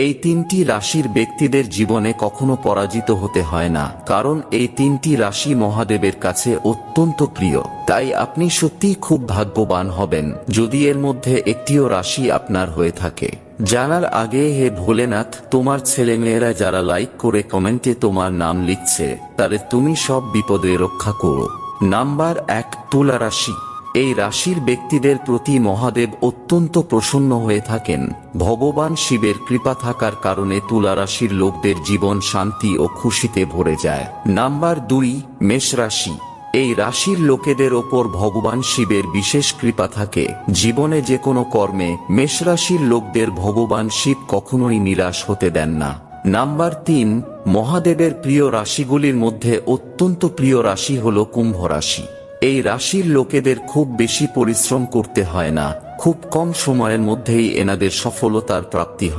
এই তিনটি রাশির ব্যক্তিদের জীবনে কখনো পরাজিত হতে হয় না, কারণ এই তিনটি রাশি মহাদেবের কাছে অত্যন্ত প্রিয়। তাই আপনি সত্যিই খুব ভাগ্যবান হবেন যদি এর মধ্যে একটিও রাশি আপনার হয়ে থাকে। জানার আগে হে ভোলেনাথ, তোমার ছেলেমেয়েরা যারা লাইক করে কমেন্টে তোমার নাম লিখছে তাদের তুমি সব বিপদে রক্ষা করো। নাম্বার 1, তুলা রাশি। এই রাশির ব্যক্তিদের প্রতি মহাদেব অত্যন্ত প্রসন্ন হয়ে থাকেন। ভগবান শিবের কৃপা থাকার কারণে তুলা রাশির লোকদের জীবন শান্তি ও খুশিতে ভরে যায়। নাম্বার 2, মেষ রাশি। এই রাশির লোকেদের ওপর ভগবান শিবের বিশেষ কৃপা থাকে। জীবনে যে কোনো কর্মে মেষ রাশির লোকদের ভগবান শিব কখনোই নিরাশ হতে দেন না। নাম্বার 3, মহাদেবের প্রিয় রাশিগুলির মধ্যে অত্যন্ত প্রিয় রাশি হল কুম্ভ রাশি। এই রাশির লোকেদের খুব বেশি পরিশ্রম করতে হয় না, খুব কম সময়ের মধ্যেই এনাদের সফলতার প্রাপ্তি হয়।